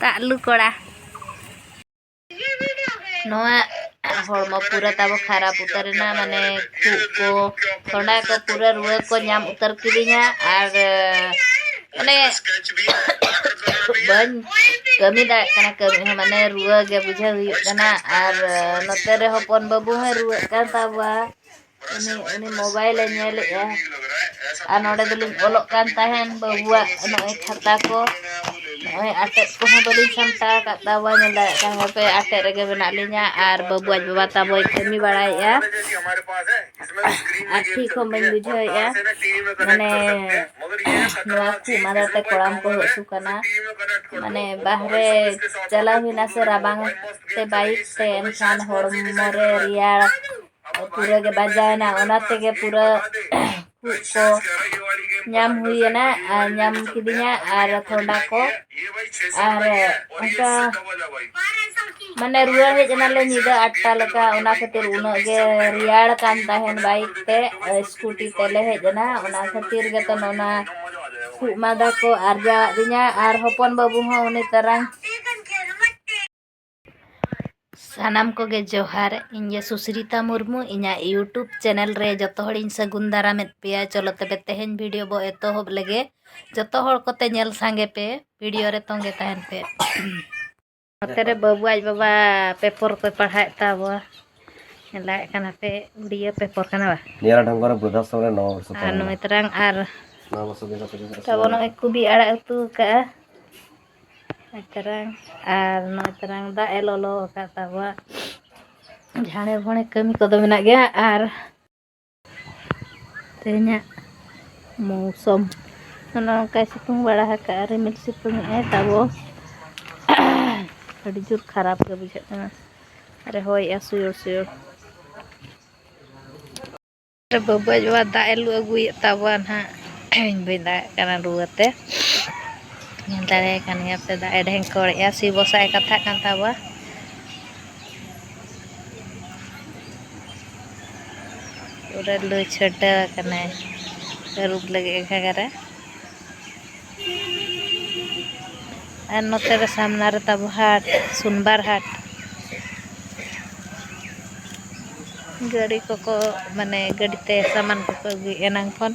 तालू कड़ा नोआ हड़मो पूरा ताबो खराब उतर ना माने खूब को थोड़ा को पूरा रुआ को नाम उतर किदिया आर माने बन कमी दा कना कमी माने रुआ गे बुझा हुई कना आर नते रे हपन बाबू है रुआ का ताबा उनी मोबाइल नेले आ नोडे दलिन ओलोक कान ताहेन बाबुआ नोय खाता को नोय आटे को बलिन सामटा कातावा नेला कान पे आटे रेगे बना लिnya आर बाबुआ बाबा ताबोय कमी बाड़ाया आठी को बन बुझाया माने नोआ खु मादाते कोड़ाम को सुकना माने बाहरे चला हुना से राबांग ते बाइक ते एनखान हड़मरे रियाड़ पूरा के बाजाना ओनाते के पूरा को nyam हुई ना nyam किदिया आर थोड़ा को आर उनका माने रुआ हे जनाले निदा आट्टा लका ओना खातिर उना गे रियाड़ कान ताहेन बाइक ते स्कूटी ते ले हे जना ओना खातिर गे तो नोना खु मादा को आरजा दिnya आर हपन बाबू हो उनी तरंग सानाम को गे जोहार इनगे सुश्रिता मुर्मू इना यूट्यूब चैनल रे जतो हड़ इन सगुन दारा में पे चलो तबे तेहेन वीडियो बो एतोहब लगे जतो हड़ कोते नेल सांगे पे वीडियो रे तोंगे ताहेन पे तेरे बाबू आज बाबा पेपर को पढ़ाए ताबो लाए कना पे वीडियो पेपर कना बा निरा ढंगर वृद्धाश्रम रे 9 वर्ष आर नो तरंग आर 9 वर्ष दिन ताबो नो कुबी आड़ा उतु का तरंग आर नो तरंग दा एलोलो का ताबो झाणे भणे कमी को दो मेना गया आर तेnya मौसम नो का सितुंग बड़ा है का रिमिल सितुंग है ताबो अड़ी जुर खराब के बुझाना अरे होय असुयो सुयो रे बाबा जवा दाएलु अगुय ताबो ना बेदा कना रुआते नेल दारे कान या पे दा एढें कोड़या सी बसाय कथा कान ताबो पूरा लो छटा कना रूप लगे घगरा और नोते रे सामना रे ताबो हाट सुनबार हाट गाड़ी को माने गाड़ी ते सामान को अगुय एनांग फोन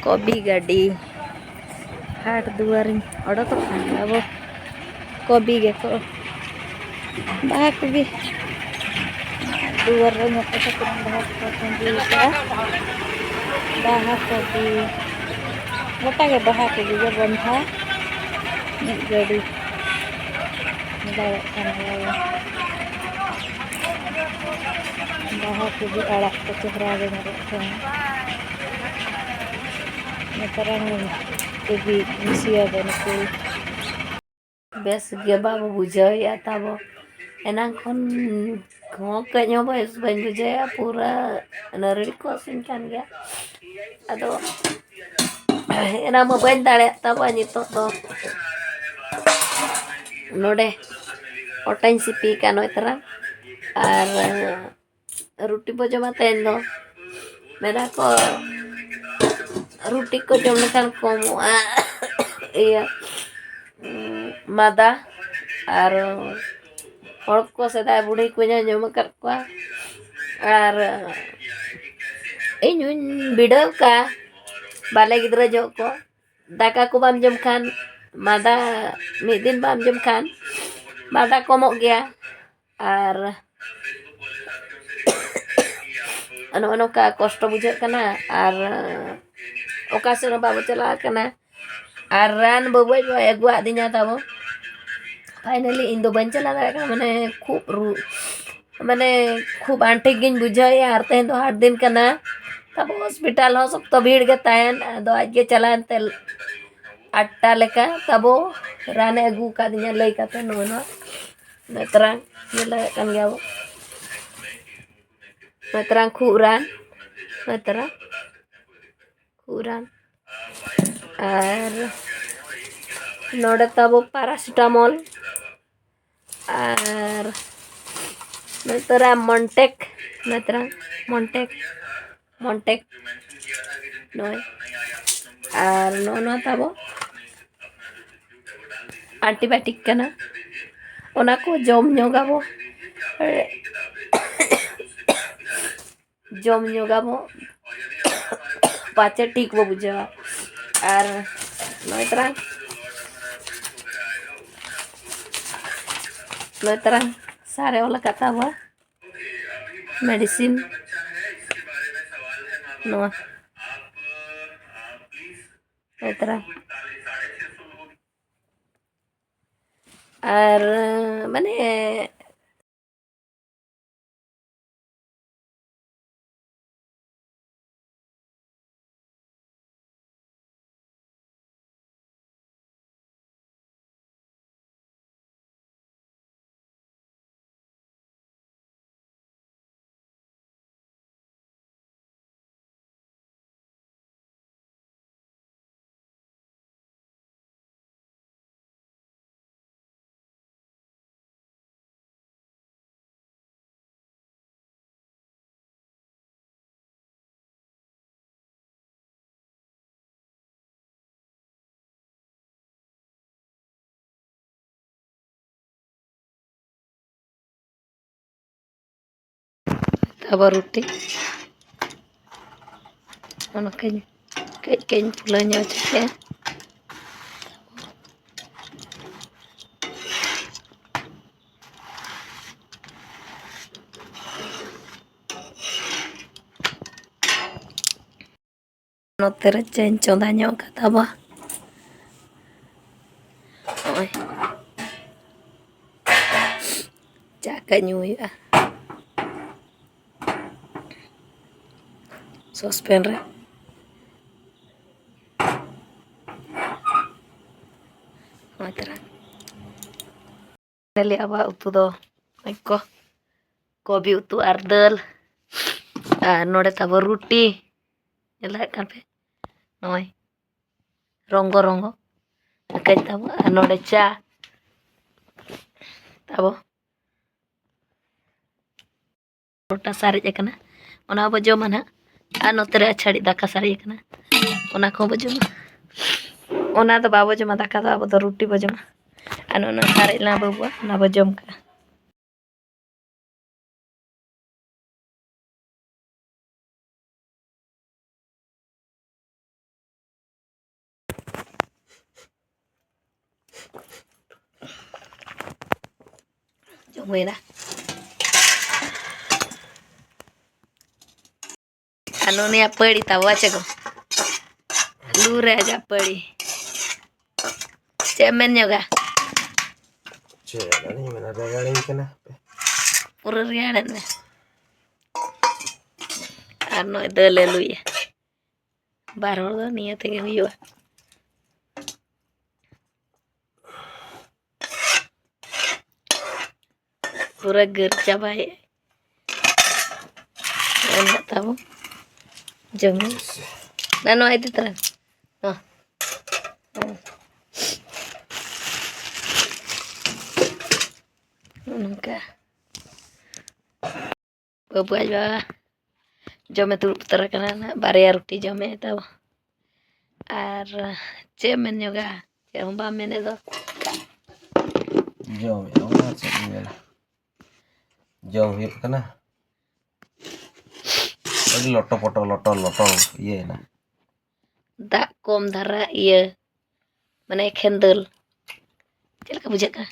कॉबी गाड़ी हाट दुआरी ओडो तो अब कॉबी गे को बाहा कॉबी दुआर रे मते तो बाहा को तंगी का बाहा कॉबी मोटा के बाहा के गे बंधा गाड़ी बाहा को भी आड़ा को चेहरा गे तरंग भी मिसिया बनको बेस गे बाबू बुझाया ताबो एना खन घो कño बस बन बुझाया पूरा नरड़ी को सिन कान गया अदो एना म बन दाड़े ताबो नितो तो नोडे ओटाइन सिपी कानो तरंग आर रोटी बजमा तेन दो मेरा को रोटी को जम लेखान कम iya मादा और हड़ को सदा बुढ़ी को जम कर को और इन बिडव का बाले गिद्रा जो को दाका को बाम जम खान मादा मिद दिन बाम जम खान मादा कमो गया और अनो अनो का कष्ट बुझे कना और ओकासे बाबू चला कना और रान बाबू एगुआ दिना ताबो फाइनली इन दो बन चला दाड़ा माने खूब आंटी गिन बुझाया और तेन दो 8 दिन कना तब हॉस्पिटल हो सब तो भीड़ गे तायन दो आज गे चलान ते 8टा लेका तबो रान अगु का दिना लई काते नो नेत्रंग नेला कान गया वो नेत्रंग खुरान नेत्रंग खुरान और नोडे तबो पैरासिटामोल और नतरा मोंटेक नतरा मोंटेक नोय और नो ताबो एंटीबायोटिक कना ओना को जम ñoगाबो जम ñoगाबो पाचे ठीक बो बुझा और नय तरह सारे वाला कथा हुआ मेडिसिन नो तरह और माने तब रोटी कहीं फुला चे नोतेरे चेन चौदा का तबा चाका हुआ सॉसपैन रे अब उतु दो को कोबी उतु और दाल नोड़े तब रोटी पे नय रंगो रंगो कई तब नोड़े चा तब रोटा सारेज ओना बो जमा ना आ नोतरे छाड़ी दाका सारेजना ओना को बो जमा ओना तो बाबो जमा दाका तो अब तो रोटी बो जमा आनो ना सारे ना बाबू ना बो जम का जमेरा आनो ने पड़ी तब चको लूरे जा पड़ी चेमेन योगा नहीं मैंने रेगाड़िंग के ना पूरा रियाड़न में और नो दले लुया बार हर दो निया ते हुआ पूरा घर चाबाए तब जमे नानो आई तरह उनका बाबू आज जमे तुरुप तरह करना बारिया रोटी जमे तब और चे मेन योगा चे हम बा मेने दो जम हुई कना अभी लटो पटो लटो ये ना दा कम धारा ये माने खेंदल चल का बुझा का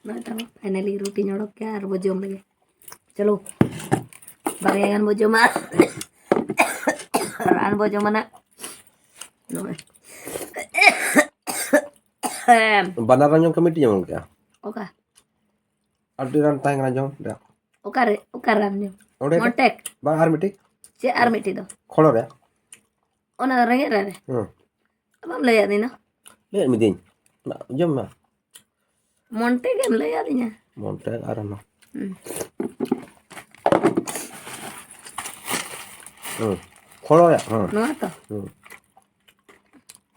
ना तब फाइनली रोटी नोड़क के और बो जम लगे चलो बारिया गान बो जमा रान बो जमा ना बना रंजों कमेटी जमन क्या ओका अड्डी रन तांग रंजों रे ओका रान मोटेक बा आर मिटी चे आर मिटी दो खोलो रे ओना रंगे रे अब ले यादी ना ले मिदिन ना जम ना मोंटे गेम ले यादी ना मोंटे आर ना खोलो रे नो तो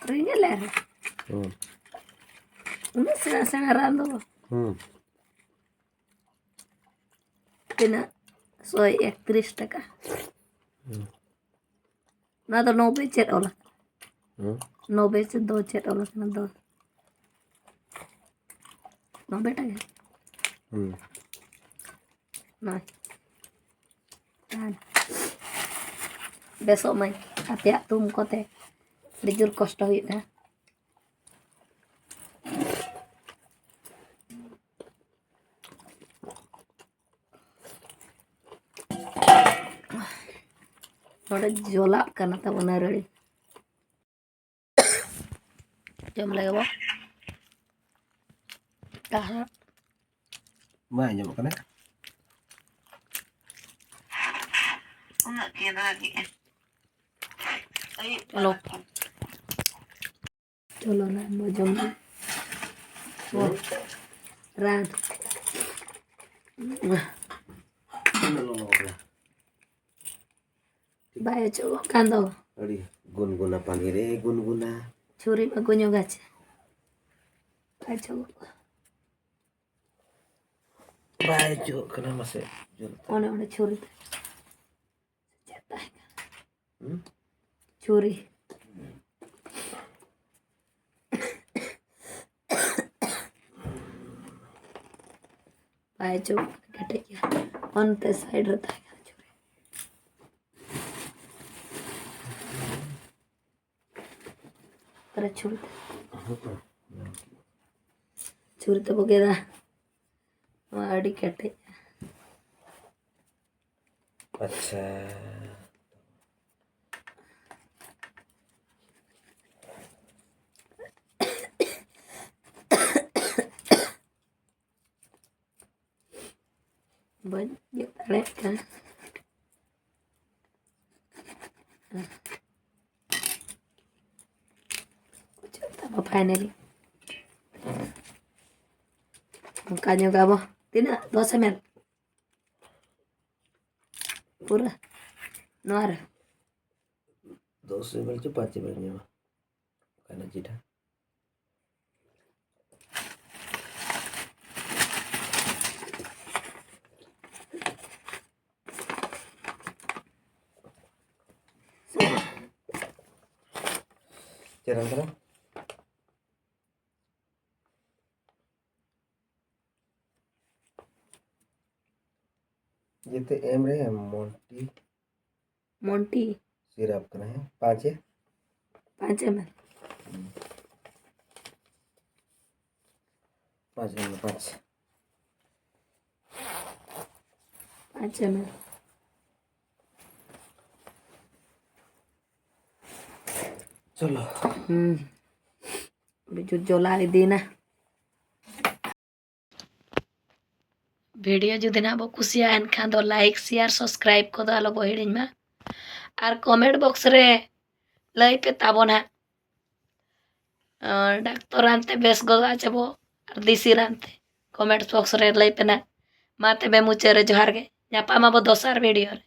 रंगे ले रे उन्हें सेना रान दो तिना 131 टका ना तो 90 चेट ओला Hmm. 90 से 2 चेट ओला ना 2 90 টাকা Hmm. না besok mai atiak tum kote dijur kos doit na node jolak kana ta bona redi jom lagi ba dah Mai jom kan? chalo chalo na mo jom ran Bayo coba kando Adi gun-guna panggil gun-guna. curi bagunya gacha. Bayo coba. Baju kena masih. One curi. Cetak. Hmm? Curi. Bayo coba gede ya. On the side रहता है curi. Para curi. Curi तो बगैरा वाड़ी कटे. अच्छा. Banyak tarik kan. Apa finally? Mukanya kamu tidak 2 ml pura noir 2 ml cepat sebenarnya mah. Karena tidak. Cerang-cerang. ये तो M रहे हैं Monty सिरप करना है 5 है 5 ml 5 5 ml चलो bijur jola dina वीडियो जो दिन अब कुसिया एनखान दो लाइक शेयर सब्सक्राइब को दो आलो बहिड़ी में और कमेंट बॉक्स रे लई पे ताबो ना डॉक्टर आनते बेस गोदा चबो और दिसी रानते कमेंट बॉक्स रे लई पे ना माते बे मुचे रे जोहार गे ᱧᱟᱯᱟᱢ ᱟᱵᱚ ᱫᱚᱥᱟᱨ ᱵᱷᱤᱰᱤᱭᱳ ᱨᱮ